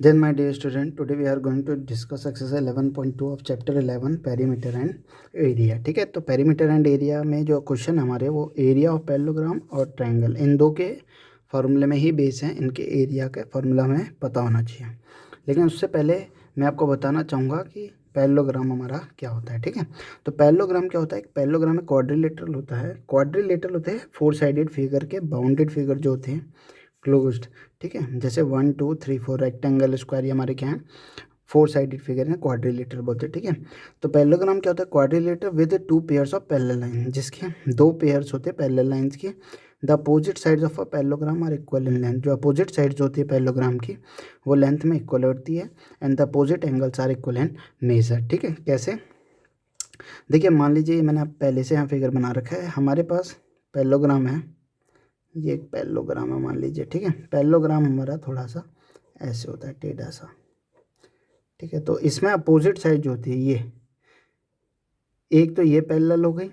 Then my dear student, today we are going to discuss exercise 11.2 of chapter 11 perimeter and area. ठीक है, तो perimeter and area में जो question हमारे वो एरिया ऑफ पैरेललोग्राम और ट्रायंगल इन दो के फार्मूले में ही बेस हैं। इनके एरिया का फार्मूला हमें पता होना चाहिए, लेकिन उससे पहले मैं आपको बताना चाहूँगा कि पैरेललोग्राम हमारा क्या होता है। ठीक है, तो पैरेललोग्राम क्या होता है? एक पैरेललोग्राम में क्वाड्रिलेटरल होता है। क्वाड्रिलेटरल होते हैं 4 साइडेड फिगर के बाउंडेड फिगर जो होते हैं क्लोज्ड। ठीक है, जैसे 1 2 3 4 रेक्टेंगल स्क्वायर, ये हमारे क्या हैं? 4 साइडेड फिगर हैं, क्वाड्रिलेटर बोलते हैं। ठीक है, तो पैरेललोग्राम क्या होता है? Quadrilateral with 2 pairs of parallel line, जिसके 2 पेयर्स होते हैं पैरेलल लाइंस के। The opposite sides of a parallelogram are equal in length. जो अपोजिट साइड्स होती है पैरेललोग्राम की वो लेंथ में इक्वल होती है। And the opposite angles are equal in measure. ठीक है, कैसे? देखिए, मान लीजिए मैंने पहले से यहाँ फिगर बना रखा है। हमारे पास पैरेललोग्राम है, ये एक पैरेललोग्राम है मान लीजिए। ठीक है, पैरेललोग्राम हमारा थोड़ा सा ऐसे होता है, टेढ़ा सा। ठीक है, तो इसमें अपोजिट साइड जो होती है ये एक तो ये पैरेलल हो गई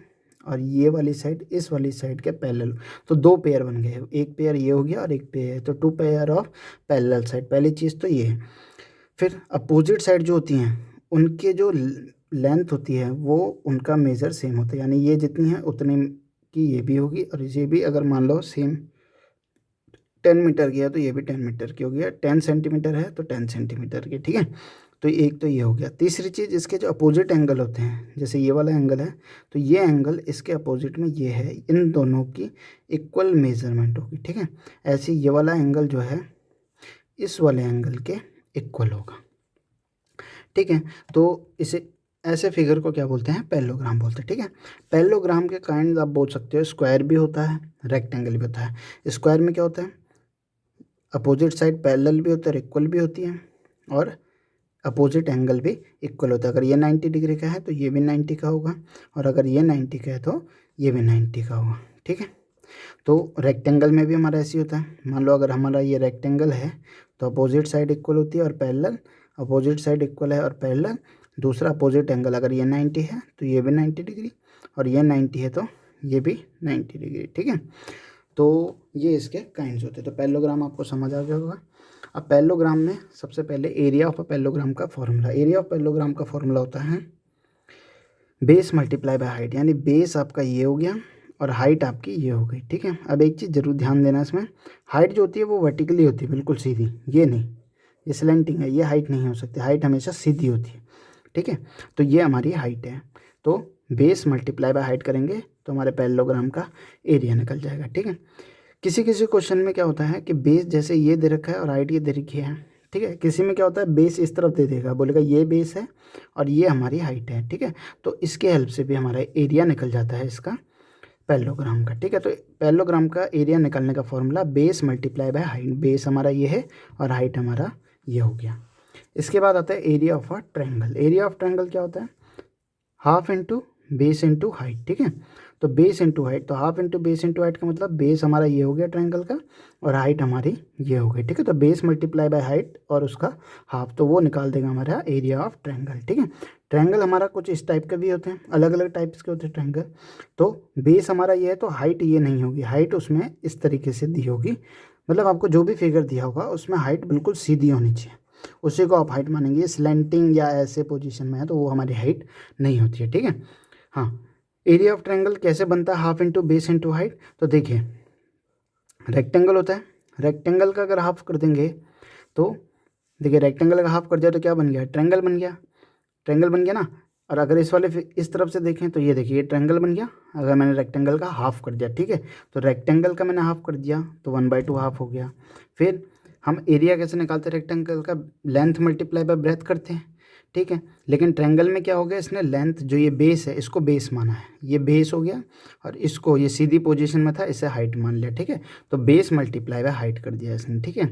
और ये वाली साइड इस वाली साइड के पैरेलल, तो 2 पेयर बन गए। एक पेयर ये हो गया और एक पेयर, तो 2 पेयर ऑफ पैरेलल साइड। पहली चीज़ तो ये है। फिर अपोजिट साइड जो होती हैं उनके जो लेंथ होती है वो उनका मेज़र सेम होता है, यानी ये जितनी है उतनी की ये भी होगी, और ये भी अगर मान लो सेम 10 मीटर की है तो ये भी 10 मीटर की होगी। 10 सेंटीमीटर है तो 10 सेंटीमीटर की। ठीक है, तो एक तो ये हो गया। तीसरी चीज़, इसके जो अपोजिट एंगल होते हैं, जैसे ये वाला एंगल है तो ये एंगल इसके अपोजिट में ये है, इन दोनों की इक्वल मेजरमेंट होगी। ठीक है, ऐसे ये वाला एंगल जो है इस वाले एंगल के इक्वल होगा। ठीक है, तो इसे ऐसे फिगर को क्या बोलते हैं? पैरेललोग्राम बोलते हैं। ठीक है, पैरेललोग्राम के काइंड आप बोल सकते हो, स्क्वायर भी होता है, रेक्टेंगल भी होता है। स्क्वायर में क्या होता है? अपोजिट साइड पैरेलल भी होता है, इक्वल भी होती है, और अपोजिट एंगल भी इक्वल होता है। अगर ये 90 डिग्री का है तो ये भी 90 का होगा, और अगर ये 90 का है तो ये भी 90 का होगा। ठीक है, तो रेक्टेंगल में भी हमारा ऐसे होता है। मान लो अगर हमारा ये रेक्टेंगल है तो अपोजिट साइड इक्वल होती है और पैरेलल, अपोजिट साइड इक्वल है और पैरेलल। दूसरा अपोजिट एंगल, अगर ये 90 है तो ये भी 90 डिग्री, और ये 90 है तो ये भी 90 डिग्री। ठीक है, तो ये इसके काइंड्स होते हैं। तो पैरेललोग्राम आपको समझ आ गया होगा। अब पैरेललोग्राम में सबसे पहले एरिया ऑफ अ पैरेललोग्राम का फॉर्मूला। एरिया ऑफ पैरेललोग्राम का फॉर्मूला होता है बेस मल्टीप्लाई बाय हाइट, यानी बेस आपका ये हो गया और हाइट आपकी ये हो गई। ठीक है, अब एक चीज़ ज़रूर ध्यान देना, इसमें हाइट जो होती है वो वर्टिकली होती है, बिल्कुल सीधी, ये नहीं, ये स्लैंटिंग है, ये हाइट नहीं हो सकती। हाइट हमेशा सीधी होती है। ठीक है, तो ये हमारी हाइट है, तो बेस मल्टीप्लाई बाय हाइट करेंगे तो हमारे पैरेललोग्राम का एरिया निकल जाएगा। ठीक है, किसी किसी क्वेश्चन में क्या होता है कि बेस जैसे ये दे रखा है और हाइट ये दे रखी है। ठीक है, किसी में क्या होता है बेस इस तरफ दे देगा, बोलेगा ये बेस है और ये हमारी हाइट है। ठीक है, तो इसके हेल्प से भी हमारा एरिया निकल जाता है इसका, पैरेललोग्राम का। ठीक है, तो पैरेललोग्राम का एरिया निकालने का formula base multiply by height. Base हमारा ये है और हाइट हमारा ये हो गया। इसके बाद आता है area of a triangle. Area of triangle क्या होता है? Half into base into height. ठीक है, तो बेस इंटू हाइट, तो half into base into height का मतलब बेस हमारा ये हो गया ट्रायंगल का और हाइट हमारी ये हो गई। ठीक है, तो बेस मल्टीप्लाई बाय हाइट और उसका हाफ, तो वो निकाल देगा हमारा एरिया ऑफ ट्रायंगल। ठीक है, ट्रायंगल हमारा कुछ इस टाइप के भी होते हैं, अलग अलग टाइप्स के होते हैं ट्रायंगल। तो बेस हमारा ये है तो हाइट ये नहीं होगी, हाइट उसमें इस तरीके से दी होगी। मतलब आपको जो भी फिगर दिया होगा उसमें हाइट बिल्कुल सीधी होनी चाहिए, उसी को आप हाइट मानेंगे। स्लैंटिंग या ऐसे पोजीशन में है तो वो हमारी हाइट नहीं होती है। ठीक है, हाँ, एरिया ऑफ ट्रायंगल कैसे बनता है? Half into base into height. तो देखिए, रेक्टेंगल होता है, रेक्टेंगल का अगर हाफ कर देंगे तो देखिए, रेक्टेंगल का हाफ कर दिया तो क्या बन गया? ट्रायंगल बन गया। ट्रायंगल बन गया ना। और अगर इस वाले इस तरफ से देखें तो ये देखिए, ये ट्रायंगल बन गया अगर मैंने रेक्टेंगल का हाफ कर दिया। ठीक है, तो रेक्टेंगल का मैंने हाफ कर दिया तो 1/2 हाफ हो गया। फिर हम एरिया कैसे निकालते हैं? रेक्टेंगल का लेंथ मल्टीप्लाई बाय ब्रेथ करते हैं। ठीक है, लेकिन ट्रायंगल में क्या हो गया? इसने लेंथ जो ये बेस है इसको बेस माना है, ये बेस हो गया, और इसको ये सीधी पोजीशन में था इसे हाइट मान लिया। ठीक है, तो बेस मल्टीप्लाई बाय हाइट कर दिया इसने। ठीक है,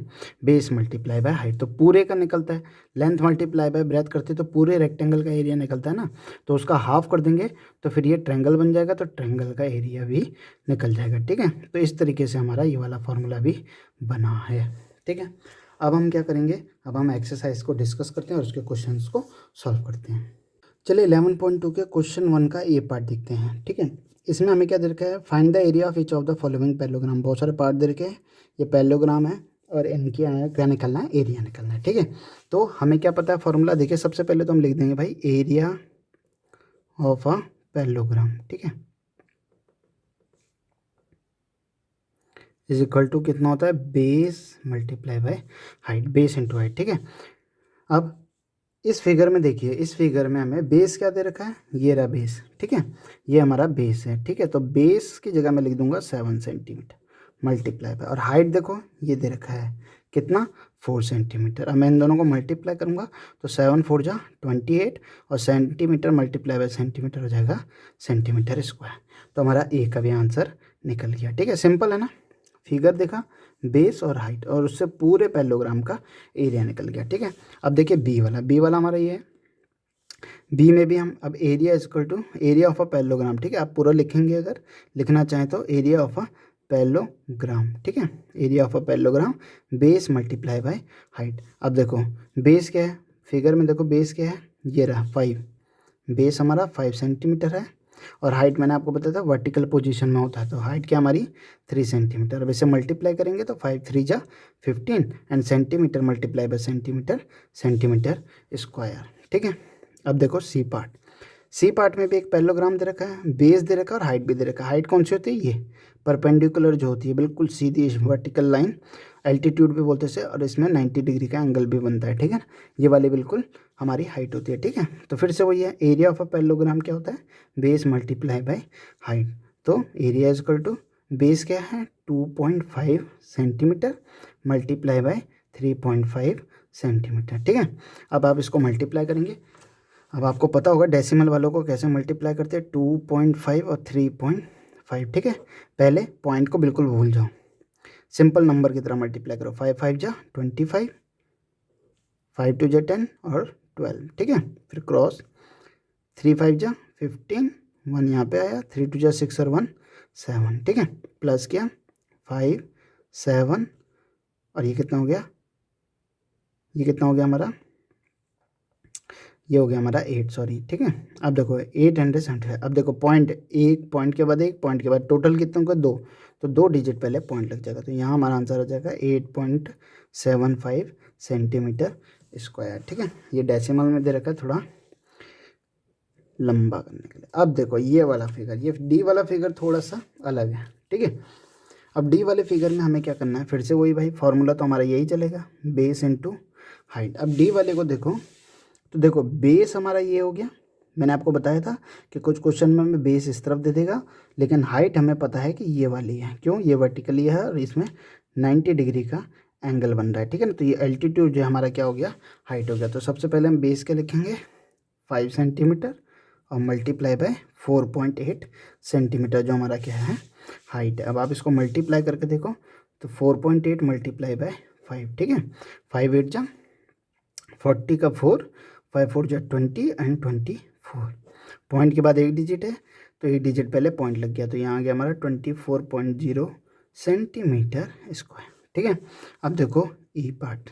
बेस मल्टीप्लाई बाय हाइट, तो पूरे का निकलता है। लेंथ मल्टीप्लाई बाय ब्रेथ करते तो पूरे रेक्टेंगल का एरिया निकलता है ना, तो उसका हाफ कर देंगे तो फिर ये ट्रायंगल बन जाएगा, तो ट्रायंगल का एरिया भी निकल जाएगा। ठीक है, तो इस तरीके से हमारा ये वाला फॉर्मूला भी बना है। ठीक है, अब हम क्या करेंगे? अब हम एक्सरसाइज को डिस्कस करते हैं और उसके क्वेश्चंस को सॉल्व करते हैं। चलिए 11.2 के क्वेश्चन 1 का ये पार्ट देखते हैं। ठीक है, इसमें हमें क्या दे रखा है? Find the area of each of the following parallelogram. बहुत सारे पार्ट दे रखे हैं, ये पैरेललोग्राम है, और इनकी क्या निकलना है, एरिया निकलना है। ठीक है, तो हमें क्या पता है फॉर्मूला, देखिए सबसे पहले तो हम लिख देंगे भाई एरिया ऑफ अ पैरेललोग्राम, ठीक है, इज इक्वल टू कितना होता है, base multiply by height, base into height. ठीक है, अब इस फिगर में देखिए, इस फिगर में हमें बेस क्या दे रखा है, ये रहा बेस। ठीक है, ये हमारा बेस है। ठीक है, तो बेस की जगह मैं लिख दूंगा 7 सेंटीमीटर मल्टीप्लाई बाय, और हाइट देखो ये दे रखा है कितना, 4 सेंटीमीटर। अब मैं इन दोनों को मल्टीप्लाई करूंगा तो 7 4 जा 28, और सेंटीमीटर मल्टीप्लाई बाय सेंटीमीटर हो जाएगा सेंटीमीटर स्क्वायर। तो हमारा ए का भी आंसर निकल गया। ठीक है, सिंपल है ना, फिगर देखा, बेस और हाइट, और उससे पूरे पैरेललोग्राम का एरिया निकल गया। ठीक है, अब देखिए बी वाला हमारा ये है। बी में भी हम अब area equal to area of a parallelogram. ठीक है, आप पूरा लिखेंगे, अगर लिखना चाहें तो एरिया ऑफ अ पैरेललोग्राम। ठीक है, area of a parallelogram, base multiply by height. अब देखो बेस क्या है, फिगर में देखो बेस क्या है, ये रहा 5, बेस हमारा 5 सेंटीमीटर है, और हाइट मैंने आपको बताया था वर्टिकल पोजीशन में होता है, तो हाइट क्या हमारी 3 सेंटीमीटर। अब इसे मल्टीप्लाई करेंगे तो 5 3 जा 15, and centimetre multiply bye centimetre, centimetre square. ठीक है, अब देखो सी पार्ट, सी पार्ट में भी एक पैरेललोग्राम दे रखा है, बेस दे रखा है और हाइट भी दे रखा है। हाइट कौन सी होती है, ये परपेंडिकुलर जो होती है, बिल्कुल सीधी वर्टिकल लाइन, एल्टीट्यूड भी बोलते हैं, और इसमें 90 डिग्री का एंगल भी बनता है। ठीक है, ये वाली बिल्कुल हमारी हाइट होती है। ठीक है, तो फिर से वही है, एरिया ऑफ अ पैरेललोग्राम क्या होता है, बेस मल्टीप्लाई बाय हाइट। तो area is equal to base क्या है 2.5 सेंटीमीटर मल्टीप्लाई बाय 3.5 सेंटीमीटर। ठीक है, अब आप इसको मल्टीप्लाई करेंगे। अब आपको पता होगा डेसिमल वालों को कैसे मल्टीप्लाई करते हैं, 2.5 और 3.5। ठीक है, पहले पॉइंट को बिल्कुल भूल जाओ, सिंपल नंबर की तरह मल्टीप्लाई करो, 5 5 जा 25, 5 2 जा 10 और 12। ठीक है, फिर क्रॉस, 3 5 जा 15, 1 यहाँ पे आया, 3 2 जा 6 और 1 7। ठीक है, प्लस किया 5 7, और ये कितना हो गया, ये कितना हो गया हमारा, ये हो गया हमारा 8, सॉरी। ठीक है, अब देखो 875। अब देखो पॉइंट, एक पॉइंट के बाद एक पॉइंट के बाद टोटल कितने होगा, 2, तो 2 डिजिट पहले पॉइंट लग जाएगा, तो यहाँ हमारा आंसर हो जाएगा 8.75 सेंटीमीटर स्क्वायर। ठीक है, ये डेसिमल में दे रखा है थोड़ा लंबा करने के लिए। अब देखो ये वाला फिगर, ये डी वाला फिगर थोड़ा सा अलग है। ठीक है, अब डी वाले फिगर में हमें क्या करना है, फिर से वही भाई फॉर्मूला तो हमारा यही चलेगा, बेस इंटू हाइट। अब डी वाले को देखो, तो देखो बेस हमारा ये हो गया, मैंने आपको बताया था कि कुछ क्वेश्चन में हमें बेस इस तरफ दे देगा, लेकिन हाइट हमें पता है कि ये वाली है, क्यों, ये वर्टिकली है और इसमें 90 डिग्री का एंगल बन रहा है। ठीक है ना, तो ये एल्टीट्यूड जो हमारा क्या हो गया, हाइट हो गया। तो सबसे पहले हम बेस क्या लिखेंगे, 5 सेंटीमीटर और मल्टीप्लाई बाय 4.8 सेंटीमीटर, जो हमारा क्या है, हाइट है। अब आप इसको मल्टीप्लाई करके देखो, तो 4.8 मल्टीप्लाई बाय 5। ठीक है, 5 8 जा 40 का 4, 5 4 जा 20 एंड 24, पॉइंट के बाद एक डिजिट है, तो एक डिजिट पहले पॉइंट लग गया, तो यहाँ आ गया हमारा 24.0 सेंटीमीटर स्क्वायर। ठीक है, अब देखो ई पार्ट,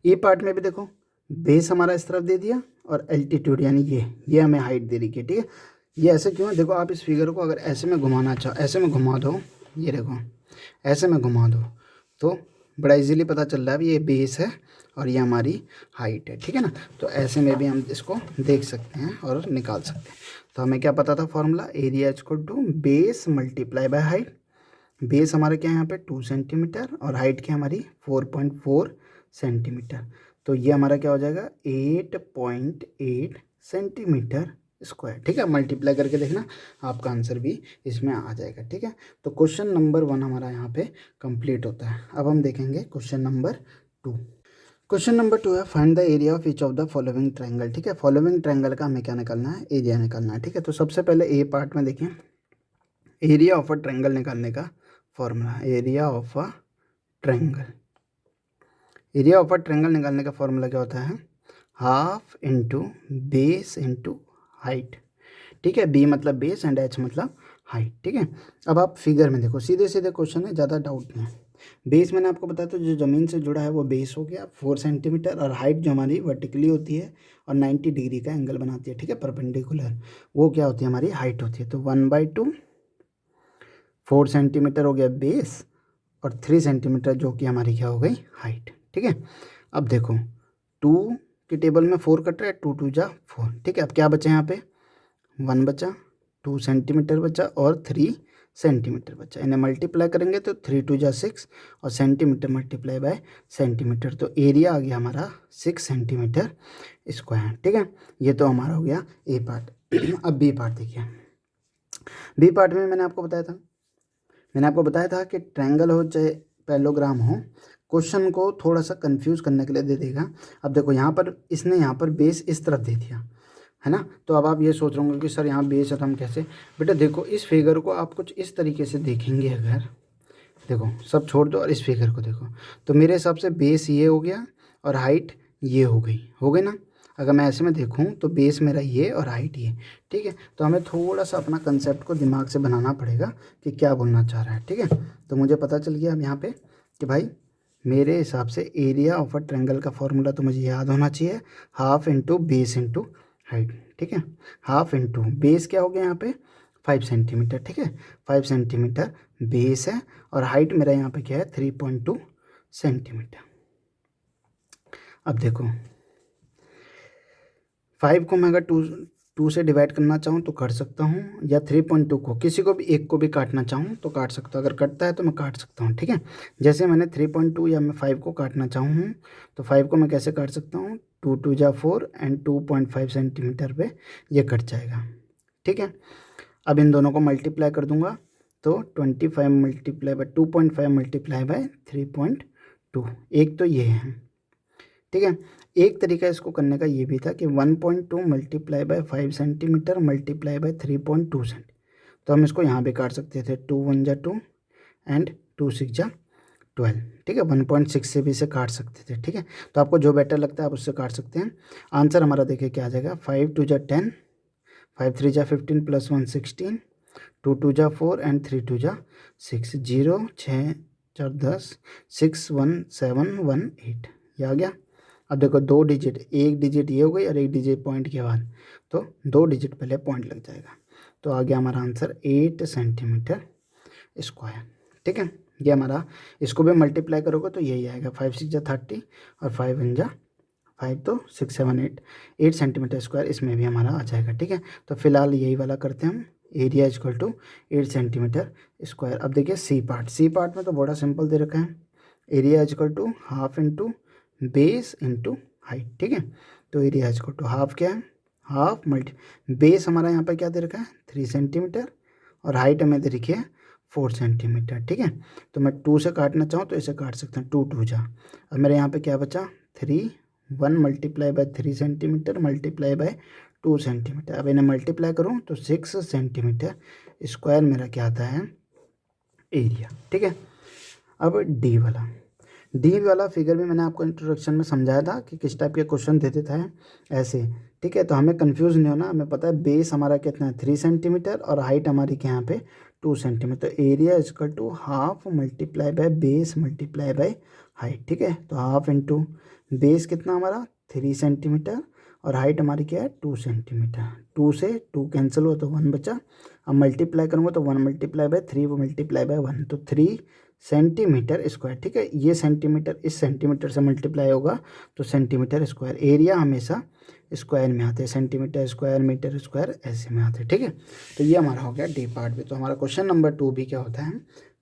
ई पार्ट में भी देखो बेस हमारा इस तरफ दे दिया, और एल्टीट्यूड यानी ये हमें हाइट दे रही है। ठीक है, ये ऐसे क्यों है, देखो आप इस फिगर को अगर ऐसे में घुमाना चाहो, ऐसे में घुमा दो, ये देखो ऐसे में घुमा दो, तो बड़ा इजीली पता चल रहा है ये बेस है और ये हमारी हाइट है। ठीक है ना, तो ऐसे में भी हम इसको देख सकते हैं और निकाल सकते हैं। तो हमें क्या पता था formula, area equal to base multiply by height. Base हमारे क्या है यहाँ पे 2 सेंटीमीटर, और हाइट क्या हमारी 4.4 सेंटीमीटर, तो ये हमारा क्या हो जाएगा 8.8 सेंटीमीटर स्क्वायर। ठीक है, मल्टीप्लाई करके देखना, आपका आंसर भी इसमें आ जाएगा। ठीक है, तो क्वेश्चन नंबर 1 हमारा यहाँ पे कंप्लीट होता है। अब हम देखेंगे क्वेश्चन नंबर 2। क्वेश्चन नंबर 2 है, find the area of each of the following triangle. ठीक है, फॉलोइंग ट्रायंगल का हमें क्या निकालना है, एरिया निकालना है। ठीक है, तो सबसे पहले ए पार्ट में देखें, एरिया ऑफ अ ट्रायंगल निकालने का formula, area of a triangle, area of a triangle निकालने का फॉर्मूला क्या होता है, half into base into height. ठीक है, बी मतलब बेस एंड एच मतलब हाइट। ठीक है, अब आप फिगर में देखो, सीधे सीधे क्वेश्चन है, ज़्यादा डाउट नहीं है। बेस मैंने आपको बताया, तो जो ज़मीन से जुड़ा है वो बेस हो गया 4 सेंटीमीटर, और हाइट जो हमारी वर्टिकली होती है और 90 डिग्री का एंगल बनाती है, ठीक है, परपेंडिकुलर, वो क्या होती है, हमारी हाइट होती है। तो 1/2 4 सेंटीमीटर हो गया बेस, और 3 सेंटीमीटर जो कि हमारी क्या हो गई हाइट। ठीक है, अब देखो 2 के टेबल में 4 कट रहा है, 2 2 जा 4। ठीक है, अब क्या बचा यहाँ पे 1 बचा, 2 सेंटीमीटर बचा और 3 सेंटीमीटर बचा। इन्हें मल्टीप्लाई करेंगे तो 3 2 जा 6 और सेंटीमीटर मल्टीप्लाई बाय सेंटीमीटर, तो एरिया आ गया हमारा 6 सेंटीमीटर स्क्वायर। ठीक है, ये तो हमारा हो गया ए पार्ट। अब बी पार्ट देखिए। बी पार्ट में मैंने आपको बताया था कि ट्रायंगल हो चाहे पैरेललोग्राम हो, क्वेश्चन को थोड़ा सा कंफ्यूज करने के लिए दे देगा। अब देखो यहाँ पर इसने यहाँ पर बेस इस तरफ दे दिया है ना, तो अब आप ये सोच रहे होंगे कि सर यहाँ बेस और हम कैसे। बेटा देखो इस फिगर को आप कुछ इस तरीके से देखेंगे, अगर देखो सब छोड़ दो और इस फिगर को देखो, तो मेरे हिसाब से बेस ये हो गया और हाइट ये हो गई ना। अगर मैं ऐसे में देखूं तो बेस मेरा ये और हाइट ये। ठीक है, तो हमें थोड़ा सा अपना कंसेप्ट को दिमाग से बनाना पड़ेगा कि क्या बोलना चाह रहा है। ठीक है, तो मुझे पता चल गया अब यहाँ पे कि भाई मेरे हिसाब से एरिया ऑफ अ ट्रायंगल का फॉर्मूला तो मुझे याद होना चाहिए, half into base into height. ठीक है, हाफ इंटू बेस क्या हो गया यहाँ पे 5 सेंटीमीटर। ठीक है, 5 सेंटीमीटर बेस है और हाइट मेरा यहाँ पे क्या है 3.2 सेंटीमीटर। अब देखो 5 को मैं अगर टू से डिवाइड करना चाहूँ तो कर सकता हूँ, या 3.2 को किसी को भी एक को भी काटना चाहूँ तो काट सकता हूँ। अगर कटता है तो मैं काट सकता हूँ। ठीक है, जैसे मैंने 3.2 या मैं 5 को काटना चाहूँ तो 5 को मैं कैसे काट सकता हूँ, 2 2 जा 4 एंड 2.5 सेंटीमीटर पे ये कट जाएगा। ठीक है, अब इन दोनों को मल्टीप्लाई कर दूंगा तो 25 मल्टीप्लाई बाय 2.5 मल्टीप्लाई बाय 3.2, एक तो ये है। ठीक है, एक तरीका इसको करने का ये भी था कि 1.2 multiply by 5 centimetre multiply by 3.2 centi, तो हम इसको यहाँ भी काट सकते थे, 2 1 जा 2 एंड 2 6 जा 12। ठीक है, 1.6 से भी इसे काट सकते थे। ठीक है, तो आपको जो बेटर लगता है आप उससे काट सकते हैं। आंसर हमारा देखिए क्या आ जाएगा, 5 2 जा 10, 5 3 जा 15 प्लस 1 16, 2 2 जा 4 एंड 3 2 जा 6, 0 6 4 10, 6 1 7 1 8, ये आ गया। अब देखो 2 डिजिट, एक डिजिट ये हो गई और एक डिजिट पॉइंट के बाद, तो 2 डिजिट पहले पॉइंट लग जाएगा, तो आ गया हमारा आंसर 8 सेंटीमीटर स्क्वायर। ठीक है, ये हमारा, इसको भी मल्टीप्लाई करोगे तो यही आएगा, 5 6 जा 30 और 5 1 जा 5, तो 6 7 8 सेंटीमीटर स्क्वायर इसमें भी हमारा आ जाएगा। ठीक है, तो फिलहाल यही वाला करते हैं हम, area equal to 8 centimetre square. अब देखिए सी पार्ट में तो बड़ा सिंपल दे रखा है, area equal to half into base into height. ठीक है, तो एरिया इक्वल टू हाफ क्या है, हाफ मल्टी बेस हमारा यहाँ पर क्या दे रखा है 3 सेंटीमीटर और हाइट हमें दे रखी है 4 सेंटीमीटर। ठीक है, तो मैं 2 से काटना चाहूँ तो इसे काट सकते हैं, 2 2 जा। अब मेरे यहाँ पे क्या बचा 3 1 multiply by 3 centimetre multiply bye 2 centimetre. अब इन्हें मल्टीप्लाई करूँ तो 6 सेंटीमीटर स्क्वायर मेरा क्या आता है एरिया। ठीक है, अब डी वाला फिगर भी मैंने आपको इंट्रोडक्शन में समझाया था कि किस टाइप के क्वेश्चन देते थे ऐसे। ठीक है, तो हमें कंफ्यूज नहीं होना, हमें पता है बेस हमारा कितना है 3 सेंटीमीटर और हाइट हमारी क्या यहाँ पे 2 सेंटीमीटर, तो area equal to half multiply by base multiply by height. ठीक है, तो हाफ इंटू बेस कितना हमारा 3 सेंटीमीटर और हाइट हमारी क्या है 2 सेंटीमीटर, 2 से 2 कैंसिल हुआ तो 1 बचा। अब मल्टीप्लाई करूँगा तो 1 मल्टीप्लाई बाय 3 मल्टीप्लाई बाय 1, तो 3 सेंटीमीटर स्क्वायर। ठीक है, ये सेंटीमीटर इस सेंटीमीटर से मल्टीप्लाई होगा तो सेंटीमीटर स्क्वायर। एरिया हमेशा स्क्वायर में आते हैं, सेंटीमीटर स्क्वायर मीटर स्क्वायर ऐसे में आते हैं। ठीक है, तो ये हमारा हो गया डी पार्ट भी, तो हमारा क्वेश्चन नंबर 2 भी क्या होता है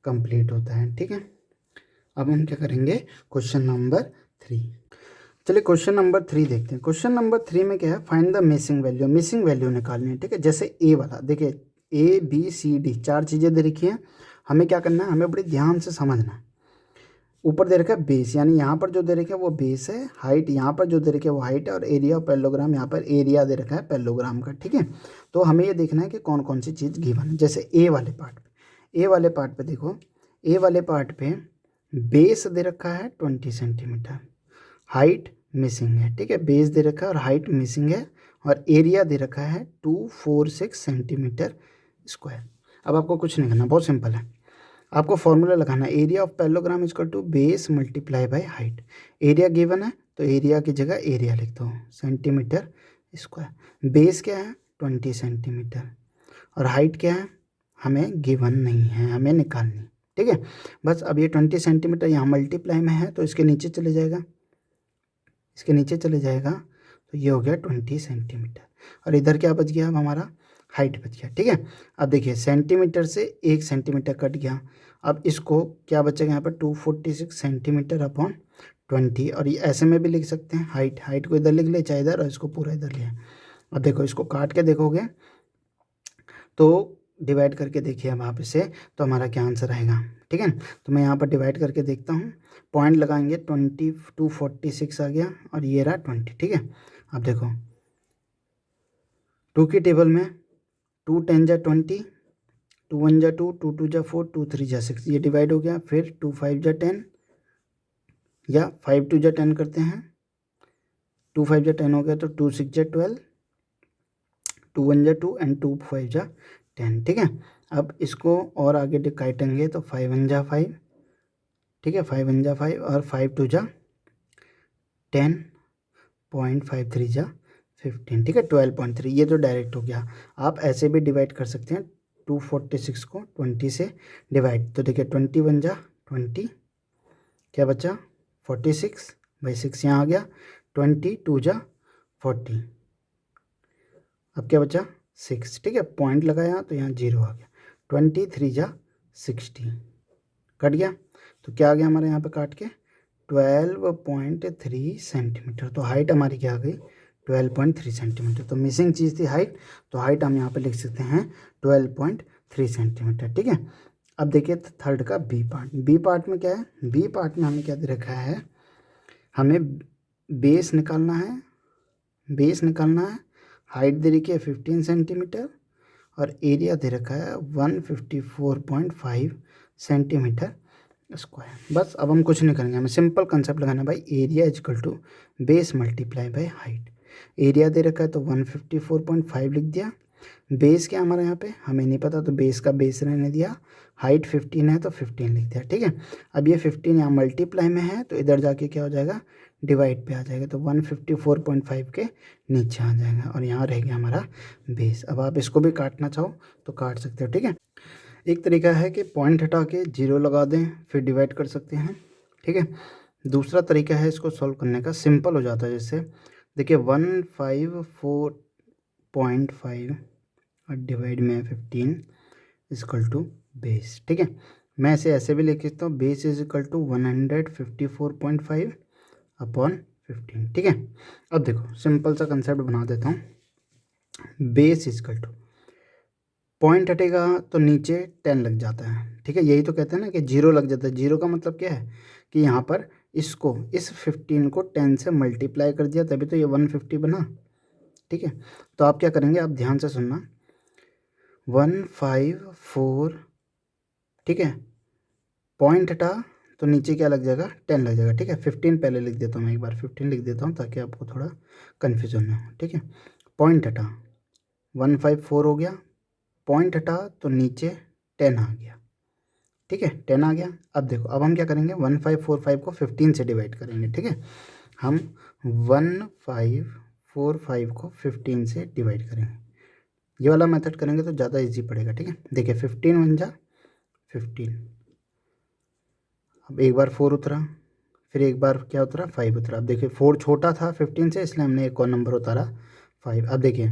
कंप्लीट होता है। ठीक है, अब हम क्या करेंगे क्वेश्चन नंबर 3। चलिए क्वेश्चन नंबर 3 देखते हैं। क्वेश्चन नंबर 3 में क्या है, फाइंड द मिसिंग वैल्यू निकालनी है। ठीक है, जैसे ए वाला देखिए ए बी सी डी 4 चीज़ें दे रखी हैं, हमें क्या करना है, हमें बड़ी ध्यान से समझना है। ऊपर दे रखा है बेस, यानी यहाँ पर जो दे रखा है वो बेस है, हाइट यहाँ पर जो दे रखा है वो हाइट है, और एरिया ऑफ पैरेललोग्राम यहाँ पर एरिया दे रखा है पैरेललोग्राम का। ठीक है, तो हमें ये देखना है कि कौन कौन सी चीज़ गिवन है। जैसे ए वाले पार्ट पे देखो, ए वाले पार्ट पे बेस दे रखा है 20 सेंटीमीटर, हाइट मिसिंग है। ठीक है, बेस दे रखा है और हाइट मिसिंग है, और एरिया दे रखा है 246 सेंटीमीटर स्क्वायर। अब आपको कुछ नहीं करना, बहुत सिंपल है, आपको फॉर्मूला लगाना है, area of parallelogram equal to base multiply by height. Area given है तो एरिया की जगह एरिया लिख दो सेंटीमीटर स्क्वायर। बेस क्या है 20 सेंटीमीटर और हाइट क्या है हमें गिवन नहीं है, हमें निकालनी। ठीक है। बस अब ये 20 सेंटीमीटर यहाँ मल्टीप्लाई में है तो इसके नीचे चले जाएगा, इसके नीचे चले जाएगा, तो ये हो गया 20 सेंटीमीटर। और इधर क्या बच गया अब हमारा, हाइट बच गया, ठीक है। अब देखिए सेंटीमीटर से 1 सेंटीमीटर कट गया, अब इसको क्या बचेगा यहाँ पर 246 सेंटीमीटर अपॉन 20। और ये ऐसे में भी लिख सकते हैं, हाइट, हाइट को इधर लिख ले चाहे इधर, और इसको पूरा इधर लिया। अब देखो इसको काट के देखोगे तो डिवाइड करके देखिए वहाँ पे से, तो हमारा क्या आंसर आएगा, ठीक है। तो मैं यहाँ पर डिवाइड करके देखता हूँ, पॉइंट लगाएंगे, 246 आ गया और ये रहा 20, ठीक है। अब देखो 2 की टेबल में 2 10 जा 20, 2 1 जा 2, 2 2 जा 4, 2 3 जा 6, ये डिवाइड हो गया। फिर 2 5 जा 10 या 5 2 जा 10 करते हैं, 2 5 जा 10 हो गया, तो 2 6 जा 12, 2 1 जा 2 एंड 2 5 जा 10, ठीक है। अब इसको और आगे काटेंगे तो 5 1 जा 5, ठीक है, 5 1 जा 5 और 5 2 जा 10.53 जा 15, ठीक है, 12.3। ये तो डायरेक्ट हो गया। आप ऐसे भी डिवाइड कर सकते हैं, 246 को 20 से डिवाइड, तो देखिए 21 जा 20, क्या बचा 46/6 यहाँ आ गया, 22 जा 40, अब क्या बचा 6, ठीक है, पॉइंट लगाया तो यहाँ 0 आ गया, 23 जा 60 कट गया, तो क्या आ गया हमारे यहाँ पे काट के 12.3 सेंटीमीटर। तो हाइट हमारी क्या आ गई 12.3 सेंटीमीटर। तो मिसिंग चीज़ थी हाइट, तो हाइट हम यहाँ पे लिख सकते हैं 12.3 सेंटीमीटर, ठीक है। अब देखिए थर्ड का बी पार्ट। बी पार्ट में क्या है, बी पार्ट में हमें क्या दे रखा है, हमें बेस निकालना है, बेस निकालना है, हाइट दे रखी है 15 सेंटीमीटर और एरिया दे रखा है 154.5 सेंटीमीटर स्क्वायर। बस अब हम कुछ नहीं करेंगे, हमें सिंपल कंसेप्ट लगाना है भाई, area is equal to base multiply by height. Area दे रखा है तो 154.5 लिख दिया, बेस क्या हमारे यहाँ पे हमें नहीं पता तो बेस का बेस रहने दिया, हाइट 15 है तो 15 लिख दिया, ठीक है। अब ये 15 यहाँ मल्टीप्लाई में है तो इधर जाके क्या हो जाएगा, डिवाइड पे आ जाएगा, तो 154.5 के नीचे आ जाएगा और यहाँ रह गया हमारा बेस। अब आप इसको भी काटना चाहो तो काट सकते हो, ठीक है। एक तरीका है कि पॉइंट हटा के 0 लगा दें फिर डिवाइड कर सकते हैं, ठीक है। दूसरा तरीका है इसको सॉल्व करने का, सिंपल हो जाता है जैसे, देखिए 154.5 और डिवाइड में 15 इजकल टू बेस, ठीक है। मैं इसे ऐसे भी लिख सकता हूँ, base is equal to 154.5 upon 15, ठीक है। अब देखो सिंपल सा कंसेप्ट बना देता हूँ, बेस इजकल टू, पॉइंट हटेगा तो नीचे 10 लग जाता है, ठीक है, यही तो कहते हैं ना कि 0 लग जाता है। 0 का मतलब क्या है कि यहाँ पर इसको, इस 15 को 10 से मल्टीप्लाई कर दिया तभी तो ये 150 बना, ठीक है। तो आप क्या करेंगे, आप ध्यान से सुनना, 154, ठीक है, पॉइंट हटा तो नीचे क्या लग जाएगा 10 लग जाएगा, ठीक है। 15 पहले लिख देता हूँ मैं, एक बार 15 लिख देता हूँ ताकि आपको थोड़ा कन्फ्यूजन ना हो, ठीक है। पॉइंट हटा 154 हो गया, पॉइंट हटा तो नीचे 10 आ गया, ठीक है, 10 आ गया। अब देखो अब हम क्या करेंगे, 1545 को 15 से डिवाइड करेंगे, ठीक है। हम 1545 को 15 से डिवाइड करेंगे, ये वाला मेथड करेंगे तो ज़्यादा इजी पड़ेगा, ठीक है। देखिए 15 1 जा 15, अब एक बार 4 उतरा, फिर एक बार क्या उतरा 5 उतरा। अब देखिए 4 छोटा था 15 से, इसलिए हमने एक और नंबर उतारा 5। अब देखिए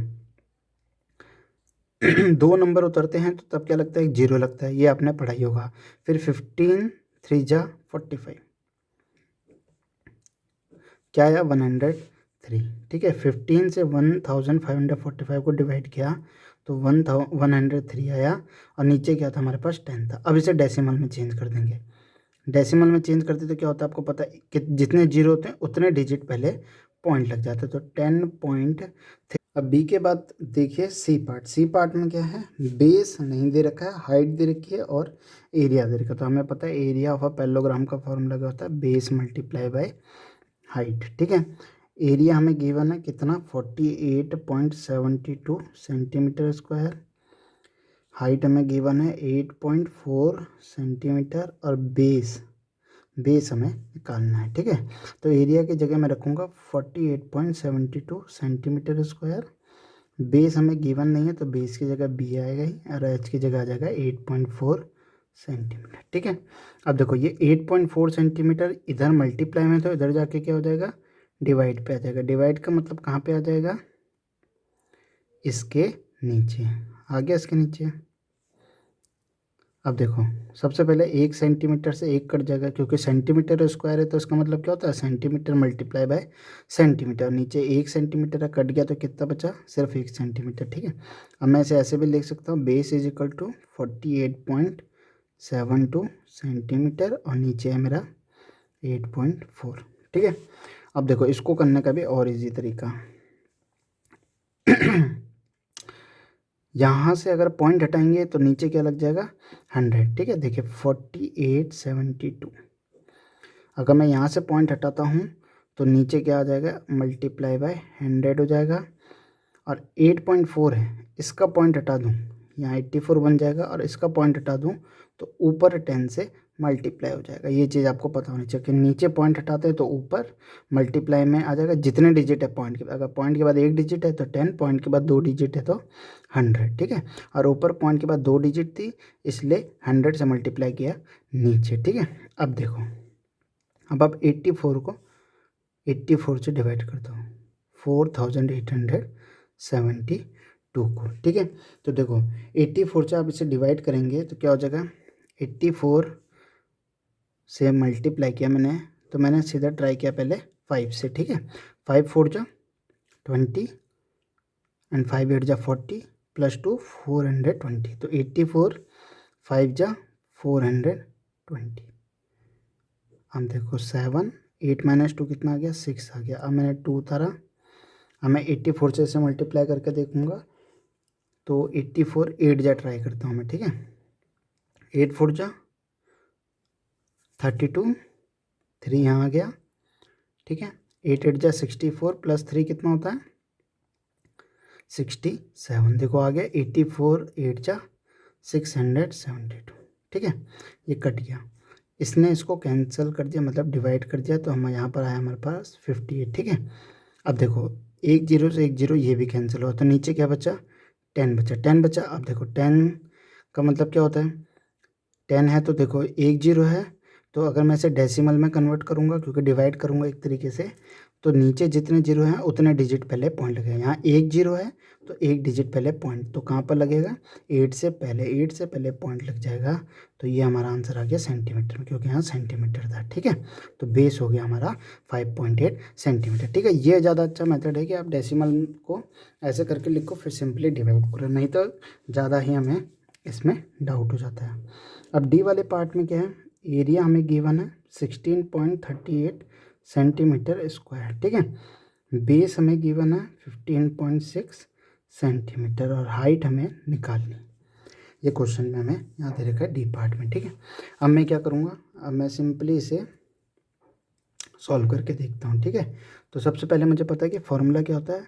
2 नंबर उतरते हैं तो तब क्या लगता है 0 लगता है, ये आपने पढ़ाई होगा। फिर 15 3 जा 45, क्या आया 103, ठीक है। 15 से 1545 को डिवाइड किया तो 103 आया और नीचे क्या था हमारे पास 10 था। अब इसे डेसिमल में चेंज कर देंगे, डेसिमल में चेंज करते तो क्या होता है आपको पता है कि जितने जीरो होते हैं उतने डिजिट पहले पॉइंट लग जाते हैं, तो 10.3। अब बी के बाद देखिए सी पार्ट। सी पार्ट में क्या है, बेस नहीं दे रखा है, हाइट दे रखी है और एरिया दे रखा है। तो हमें पता है एरिया ऑफ अ पैरेललोग्राम का फॉर्मूला क्या होता है, बेस मल्टीप्लाई बाय हाइट, ठीक है। एरिया हमें गिवन है कितना 48.72 सेंटीमीटर स्क्वायर, हाइट हमें गिवन है 8.4 सेंटीमीटर और बेस हमें निकालना है, ठीक है। तो एरिया की जगह मैं रखूँगा 48.72 सेंटीमीटर स्क्वायर, बेस हमें गिवन नहीं है तो बेस की जगह बी आएगा ही और एच की जगह आ जाएगा 8.4 सेंटीमीटर। ठीक है, अब देखो ये 8.4 सेंटीमीटर इधर मल्टीप्लाई में, तो इधर जाके क्या हो जाएगा, डिवाइड पे आ जाएगा। डिवाइड का मतलब कहाँ पे आ जाएगा, इसके नीचे आ गया, इसके नीचे। अब देखो सबसे पहले 1 सेंटीमीटर से 1 कट जाएगा, क्योंकि सेंटीमीटर स्क्वायर है तो इसका मतलब क्या होता है, सेंटीमीटर मल्टीप्लाई बाय सेंटीमीटर। नीचे 1 सेंटीमीटर कट गया तो कितना बचा, सिर्फ 1 सेंटीमीटर। ठीक है, अब मैं इसे ऐसे भी लिख सकता हूँ, base is equal to 48.72 centimetre और नीचे है मेरा 8.4। ठीक है, अब देखो इसको करने का भी और इजी तरीका यहाँ से अगर पॉइंट हटाएंगे तो नीचे क्या लग जाएगा, 100। ठीक है, देखिए 48.72। अगर मैं यहाँ से पॉइंट हटाता हूँ तो नीचे क्या आ जाएगा, मल्टीप्लाई बाय 100 हो जाएगा। और 8.4 है, इसका पॉइंट हटा दूँ, यहाँ 84 बन जाएगा, और इसका पॉइंट हटा दूँ तो ऊपर 10 से मल्टीप्लाई हो जाएगा। ये चीज़ आपको पता होनी चाहिए कि नीचे पॉइंट हटाते हैं तो ऊपर मल्टीप्लाई में आ जाएगा जितने डिजिट है पॉइंट के। अगर पॉइंट के बाद 1 डिजिट है तो 10, पॉइंट के बाद 2 डिजिट है तो 100। ठीक है, और ऊपर पॉइंट के बाद 2 डिजिट थी इसलिए 100 से मल्टीप्लाई किया नीचे। ठीक है, अब देखो, अब आप 84 को 84 से डिवाइड कर दो, 4872 को। ठीक है, तो देखो 84 से आप इसे डिवाइड करेंगे तो क्या हो जाएगा, 84 से मल्टीप्लाई किया मैंने, तो मैंने सीधा ट्राई किया पहले 5 से। ठीक है, 5 4 जा 20 एंड 5 8 जा 40 प्लस 2 420, तो 84 5 जा 420। अब देखो 7 8 माइनस 2 कितना आ गया, 6 आ गया। अब मैंने 2 उतारा, अब मैं 84 से इसे मल्टीप्लाई करके देखूँगा तो 84 8 जा ट्राई करता हूँ मैं। ठीक है, 8 4 जा 32, 3 यहाँ आ गया। ठीक है, 8 8 जा 64 प्लस 3 कितना होता है, 67। देखो आ गया 84 8 जा 672। ठीक है, ये कट गया, इसने इसको कैंसिल कर दिया, मतलब डिवाइड कर दिया, तो हम यहाँ पर आया हमारे पास 58। ठीक है, अब देखो 1 0 से 1 0 ये भी कैंसिल हुआ, तो नीचे क्या बचा, 10 बचा। 10 बचा, अब देखो 10 का मतलब क्या होता है, 10 है तो देखो 1 0 है, तो अगर मैं इसे डेसिमल में कन्वर्ट करूँगा, क्योंकि डिवाइड करूँगा एक तरीके से, तो नीचे जितने जीरो हैं उतने डिजिट पहले पॉइंट लगेगा। यहाँ 1 0 है तो 1 डिजिट पहले पॉइंट, तो कहाँ पर लगेगा, 8 से पहले पॉइंट लग जाएगा। तो ये हमारा आंसर आ गया सेंटीमीटर में, क्योंकि यहाँ सेंटीमीटर था। ठीक है, तो बेस हो गया हमारा 5.8 सेंटीमीटर। ठीक है, ये ज़्यादा अच्छा मेथड है कि आप डेसिमल को ऐसे करके लिखो फिर सिंपली डिवाइड करो, नहीं तो ज़्यादा ही हमें इसमें डाउट हो जाता है। अब डी वाले पार्ट में क्या है, एरिया हमें गिवन है 16.38 सेंटीमीटर स्क्वायर। ठीक है, बेस हमें गिवन है 15.6 सेंटीमीटर और हाइट हमें निकालनी, ये क्वेश्चन में हमें यहाँ दे रखा है डी पार्ट में। ठीक है, अब मैं क्या करूँगा, अब मैं सिंपली इसे सॉल्व करके देखता हूँ। ठीक है, तो सबसे पहले मुझे पता है कि फॉर्मूला क्या होता है,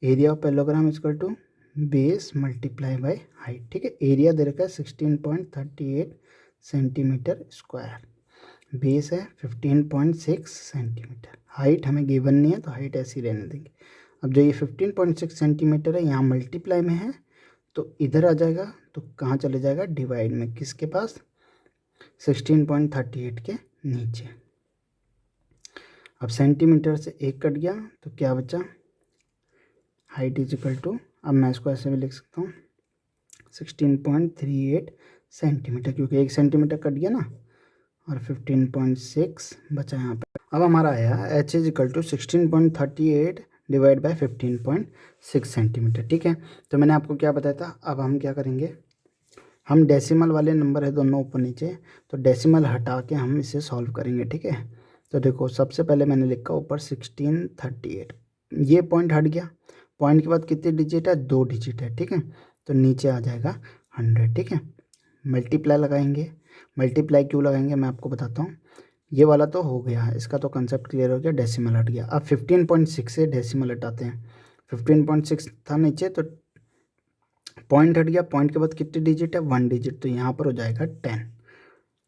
area of parallelogram equal to base multiply by height. ठीक है, एरिया दे रखा है 16.38 सेंटीमीटर स्क्वायर, बेस है 15.6 सेंटीमीटर, हाइट हमें गिवन नहीं है तो हाइट ऐसी रहने देंगे। अब जो ये 15.6 सेंटीमीटर है यहाँ मल्टीप्लाई में है तो इधर आ जाएगा, तो कहाँ चले जाएगा, डिवाइड में, किसके पास, 16.38 के नीचे। अब सेंटीमीटर से 1 कट गया तो क्या बचा, हाइट इज इक्वल टू, अब मैं इसको ऐसे भी लिख सकता हूँ 16.38 सेंटीमीटर, क्योंकि 1 सेंटीमीटर कट गया ना, और 15.6 बचा यहाँ पर। अब हमारा आया h is equal to 16.38 divide by 15.6 centimetre. ठीक है, तो मैंने आपको क्या बताया था, अब हम क्या करेंगे, हम डेसिमल वाले नंबर है दोनों ऊपर नीचे, तो डेसिमल हटा के हम इसे सॉल्व करेंगे। ठीक है, तो देखो सबसे पहले मैंने लिखा ऊपर 1638, ये पॉइंट हट गया, पॉइंट के बाद कितने डिजिट है, 2 डिजिट है। ठीक है, तो नीचे आ जाएगा 100। ठीक है, मल्टीप्लाई लगाएंगे, मल्टीप्लाई क्यों लगाएंगे मैं आपको बताता हूँ, ये वाला तो हो गया है, इसका तो कंसेप्ट क्लियर हो गया, डेसिमल हट गया। अब 15.6 से डेसिमल हटाते हैं, 15.6 था नीचे तो पॉइंट हट गया, पॉइंट के बाद कितने डिजिट है, 1 डिजिट, तो यहाँ पर हो जाएगा 10।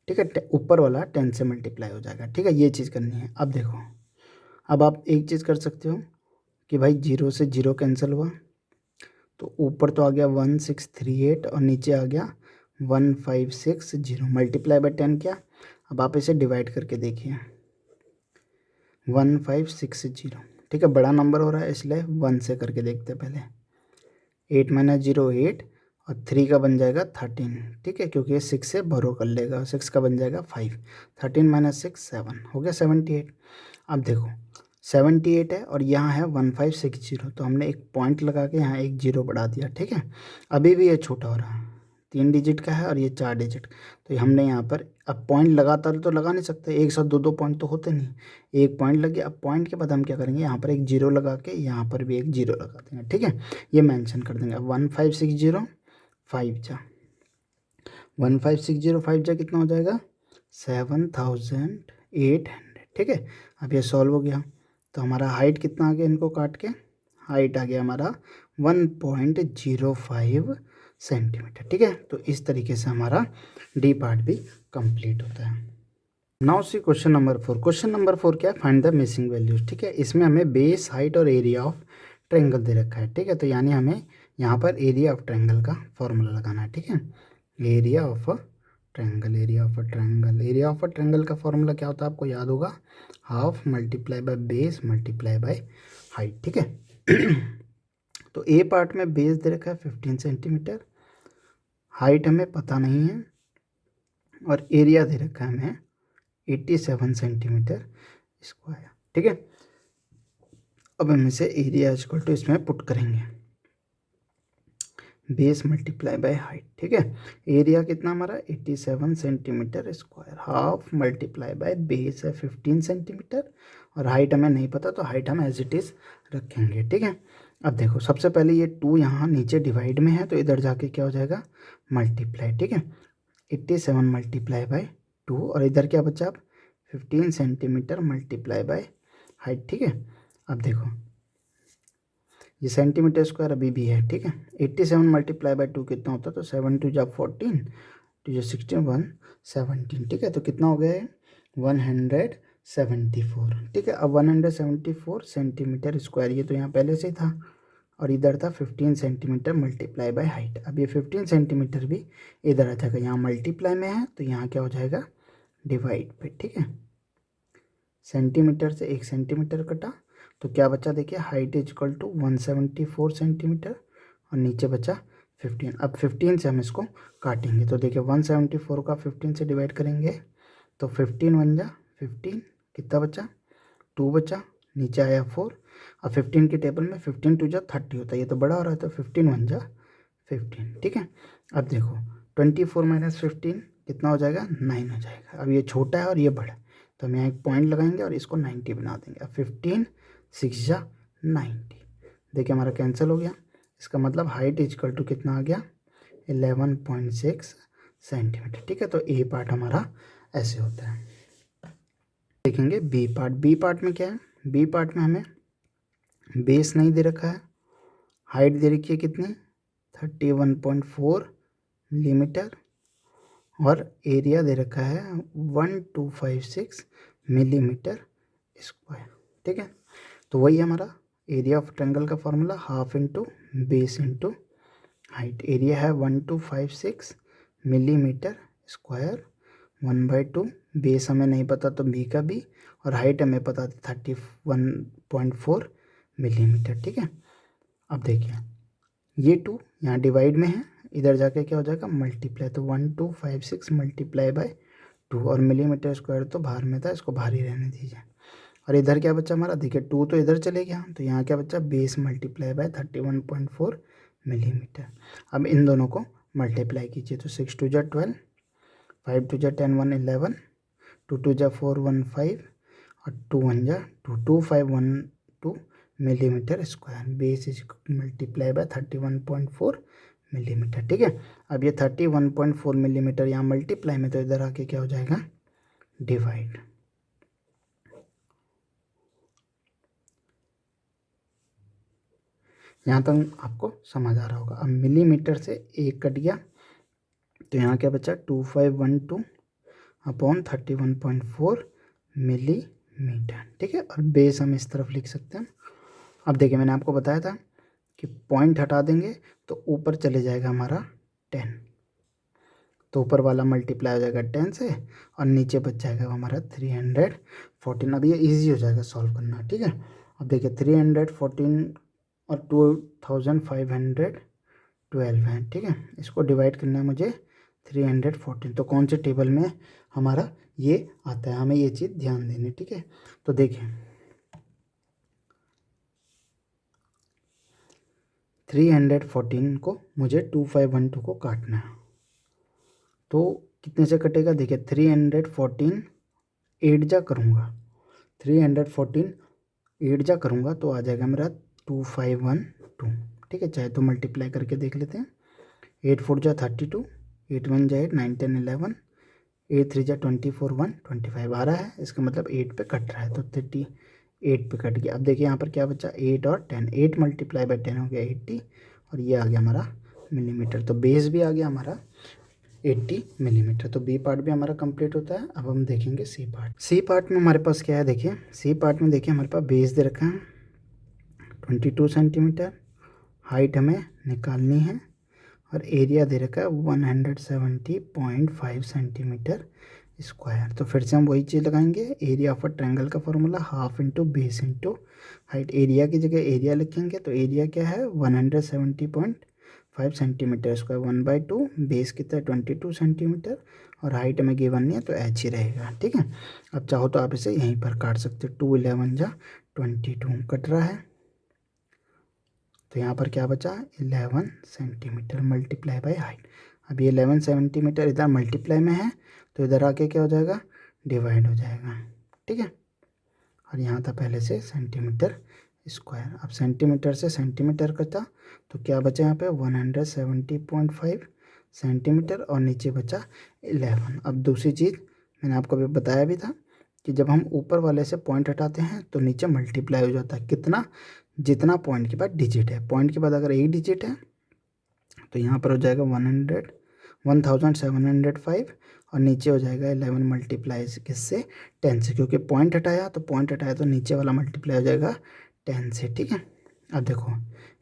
ठीक है, ऊपर वाला 10 से मल्टीप्लाई हो जाएगा। ठीक है, ये चीज़ करनी है। अब देखो, अब आप एक चीज़ कर सकते हो कि भाई 0 से 0 कैंसिल हुआ, तो ऊपर तो आ गया 1638 और नीचे आ गया 1560 मल्टीप्लाई बाय 10 क्या, अब आप इसे डिवाइड करके देखिए 1560, ठीक है, बड़ा नंबर हो रहा है इसलिए 1 से करके देखते हैं पहले। 8 माइनस 0 8 और 3 का बन जाएगा 13, ठीक है, क्योंकि ये 6 से बोरो कर लेगा, 6 का बन जाएगा 5, 13 माइनस 6 7 हो गया 78। अब देखो 78 है और यहाँ है 1560, तो हमने एक पॉइंट लगा के यहाँ एक जीरो बढ़ा दिया, ठीक है। अभी भी ये छोटा हो रहा है, 3 डिजिट का है और ये 4 डिजिट, तो हमने यहाँ पर अब पॉइंट लगातार तो लगा नहीं सकते, एक साथ दो दो पॉइंट तो होते नहीं, एक पॉइंट लगे। अब पॉइंट के बाद हम क्या करेंगे, यहाँ पर एक जीरो लगा के यहाँ पर भी एक जीरो लगा देंगे, ठीक है, ये मेंशन कर देंगे। अब 1560 5 जा 1560 5 जा कितना हो जाएगा 7800, ठीक है। अब ये सॉल्व हो गया, तो हमारा हाइट कितना आ गया, इनको काट के हाइट आ गया हमारा 1.05 सेंटीमीटर, ठीक है। तो इस तरीके से हमारा डी पार्ट भी कंप्लीट होता है। Now see question number 4। Question number 4 क्या है, फाइंड द मिसिंग वैल्यूज, ठीक है। इसमें हमें बेस, हाइट और एरिया ऑफ ट्रायंगल दे रखा है, ठीक है। तो यानी हमें यहाँ पर एरिया ऑफ ट्रायंगल का फॉर्मूला लगाना है, ठीक है। Area of a triangle, area of a triangle, area of a triangle का फॉर्मूला क्या होता है आपको याद होगा, half multiply by base multiply by height, ठीक है। तो ए पार्ट में बेस दे रखा है 15 सेंटीमीटर, हाइट हमें पता नहीं है और एरिया दे रखा है हमें 87 सेंटीमीटर स्क्वायर, ठीक है। अब हम इसे एरिया इक्वल टू इसमें पुट करेंगे बेस मल्टीप्लाई बाय हाइट, ठीक है। एरिया कितना हमारा 87 centimetre square, half multiply by base है 15 सेंटीमीटर और हाइट हमें नहीं पता, तो हाइट हम एज इट इज़ रखेंगे, ठीक है। अब देखो सबसे पहले ये 2 यहाँ नीचे डिवाइड में है, तो इधर जाके क्या हो जाएगा मल्टीप्लाई, ठीक है। 87 मल्टीप्लाई बाय 2 और इधर क्या बचा अब 15 सेंटीमीटर मल्टीप्लाई बाय हाइट, ठीक है। अब देखो ये सेंटीमीटर स्क्वायर अभी भी है, ठीक है। 87 मल्टीप्लाई बाय 2 कितना होता है, तो 7 2 जा 14, 2 जा 16 117, ठीक है। तो कितना हो गया है 174, ठीक है। अब 174 सेंटीमीटर स्क्वायर, ये तो यहाँ पहले से था और इधर था 15 सेंटीमीटर मल्टीप्लाई बाय हाइट। अब ये 15 सेंटीमीटर भी इधर आ जाएगा, यहाँ मल्टीप्लाई में है तो यहाँ क्या हो जाएगा डिवाइड पे, ठीक है। सेंटीमीटर से 1 सेंटीमीटर कटा तो क्या बचा देखिए, height is equal to 174 centimetre और नीचे बचा 15। अब 15 से हम इसको काटेंगे, तो देखिए 174 का 15 से डिवाइड करेंगे तो 15 बन जा 15, कितना बचा 2 बचा, नीचे आया 4। अब 15 के टेबल में 15 2 जा 30 होता है, ये तो बड़ा हो रहा है तो 15 बन जा 15, ठीक है। अब देखो 24 माइनस 15 कितना हो जाएगा 9 हो जाएगा। अब ये छोटा है और ये बड़ा है, तो हम यहाँ एक पॉइंट लगाएंगे और इसको 90 बना देंगे। अब 15 6 जा 90, देखिए हमारा कैंसिल हो गया। इसका मतलब हाइट इजकल टू कितना आ गया 11.6 सेंटीमीटर, ठीक है। तो ए पार्ट हमारा ऐसे होता है। देखेंगे बी पार्ट, बी पार्ट में क्या है, बी पार्ट में हमें बेस नहीं दे रखा है, हाइट दे रखी है कितनी 31.4 मिलीमीटर और एरिया दे रखा है 1256 मिलीमीटर स्क्वायर, ठीक है। तो वही हमारा एरिया ऑफ ट्रायंगल का formula, half into base into height. Area है 1256 मिलीमीटर स्क्वायर, 1/2, बेस हमें नहीं पता तो बी का बी और हाइट हमें पता थी 31.4 मिलीमीटर, ठीक है। अब देखिए ये 2 यहाँ डिवाइड में है, इधर जाके क्या हो जाएगा मल्टीप्लाई, तो 1256 मल्टीप्लाई बाय 2 और मिलीमीटर स्क्वायर तो बाहर में था, इसको बाहर ही रहने दीजिए। और इधर क्या बच्चा हमारा देखिए 2 तो इधर चले गया, तो यहाँ क्या बच्चा बेस मल्टीप्लाई बाय 31.4 मिलीमीटर। अब इन दोनों को मल्टीप्लाई कीजिए, तो 6 2 जा 12, 5 2 जा 10 1 11, 2 2 जा 4 1 5 और 2 1 जा 2 2 5 1 2 millimetre square. Base is multiply by 31.4 millimetre, ठीक है। अब ये 31.4 मिलीमीटर यहाँ मल्टीप्लाई में, तो इधर आके क्या हो जाएगा डिवाइड। यहाँ तक आपको समझ आ रहा होगा। अब मिलीमीटर से एक कट गया तो यहाँ क्या बचा 2512 अपॉन 31.4 मिलीमीटर, ठीक है। और बेस हम इस तरफ लिख सकते हैं। अब देखिए मैंने आपको बताया था कि पॉइंट हटा देंगे तो ऊपर चले जाएगा हमारा 10, तो ऊपर वाला मल्टीप्लाई हो जाएगा 10 से और नीचे बच जाएगा हमारा 314। अब ये इजी हो जाएगा सॉल्व करना, ठीक है। अब देखिए 314 और 2512 है, ठीक है। इसको डिवाइड करना है मुझे 314, तो कौन से टेबल में हमारा ये आता है, हमें ये चीज़ ध्यान देनी, ठीक है। तो देखिए 314 को मुझे 2512 को काटना है, तो कितने से कटेगा, देखिए 314 8 जा करूँगा, 314 8 जा करूँगा तो आ जाएगा मेरा 2512, ठीक है। चाहे तो मल्टीप्लाई करके देख लेते हैं। 8 4 जा 32, 8 1 जा 8, 9 10 11, 8 3 जा 24, 1 25 आ रहा है, इसका मतलब 8 पे कट रहा है, तो 38 पे कट गया। अब देखिए यहाँ पर क्या बचा, 8 और 10, 8 मल्टीप्लाई बाई 10 हो गया 80, और ये आ गया हमारा मिलीमीटर, तो बेस भी आ गया हमारा 80 मिलीमीटर। तो बी पार्ट भी हमारा कंप्लीट होता है। अब हम देखेंगे सी पार्ट। सी पार्ट में हमारे पास क्या है, देखिए सी पार्ट में देखिए हमारे पास बेस दे रखा है 22 सेंटीमीटर, हाइट हमें निकालनी है, और एरिया दे रखा है 170.5 सेंटीमीटर स्क्वायर। तो फिर से हम वही चीज़ लगाएंगे, एरिया ऑफ अ ट्रायंगल का formula half into base into height. Area की जगह एरिया लिखेंगे, तो एरिया क्या है 170.5 सेंटीमीटर स्क्वायर, 1/2, बेस कितना 22 सेंटीमीटर, और हाइट में गिवन नहीं है तो एच ही रहेगा, ठीक है। अब चाहो तो आप इसे यहीं पर काट सकते हो, 2 11 जा 22 कट रहा है, तो यहाँ पर क्या बचा 11 सेंटीमीटर मल्टीप्लाई बाय हाइट। अब ये 11 सेंटीमीटर इधर मल्टीप्लाई में है, तो इधर आके क्या हो जाएगा, डिवाइड हो जाएगा, ठीक है। और यहाँ था पहले से सेंटीमीटर स्क्वायर। अब सेंटीमीटर से सेंटीमीटर करता तो क्या बचा यहाँ पे 170.5 सेंटीमीटर, और नीचे बचा 11। अब दूसरी चीज़ मैंने आपको अभी बताया भी था कि जब हम ऊपर वाले से पॉइंट हटाते हैं तो नीचे मल्टीप्लाई हो जाता है, कितना, जितना पॉइंट के बाद डिजिट है। पॉइंट के बाद अगर एक डिजिट है तो यहाँ पर हो जाएगा 1705, और नीचे हो जाएगा 11 मल्टीप्लाई किससे 10 से, क्योंकि पॉइंट हटाया तो नीचे वाला मल्टीप्लाई हो जाएगा 10 से, ठीक है। अब देखो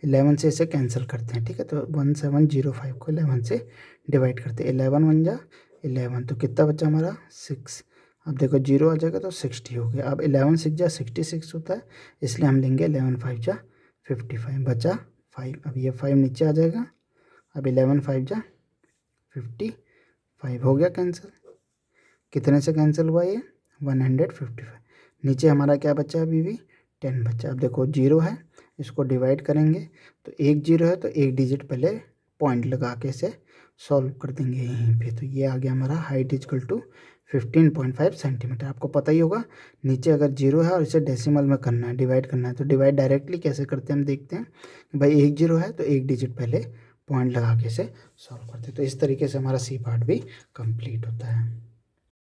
11 से इसे कैंसिल करते हैं, ठीक है। तो 1705 को 11 से डिवाइड करते हैं, 11 1 जा 11, तो कितना बचा हमारा 6। अब देखो 0 आ जाएगा तो 60 हो गया। अब 11 6 जा 66 होता है, इसलिए हम लेंगे 11 5 जा 55, बचा 5। अब ये 5 नीचे आ जाएगा, अब 11 5 जा 55 हो गया कैंसिल। कितने से कैंसिल हुआ ये 155। नीचे हमारा क्या बचा, अभी भी 10 बचा। अब देखो 0 है, इसको डिवाइड करेंगे तो एक 0 है, तो एक डिजिट पहले पॉइंट लगा के इसे सॉल्व कर देंगे यहीं पे। तो ये आ गया हमारा हाइट इजकल टू 15.5 सेंटीमीटर। आपको पता ही होगा नीचे अगर 0 है और इसे डेसिमल में करना है, डिवाइड करना है, तो डिवाइड डायरेक्टली कैसे करते हैं हम देखते हैं। भाई एक 0 है तो एक डिजिट पहले पॉइंट लगा के इसे सॉल्व करते हैं। तो इस तरीके से हमारा सी पार्ट भी कंप्लीट होता है।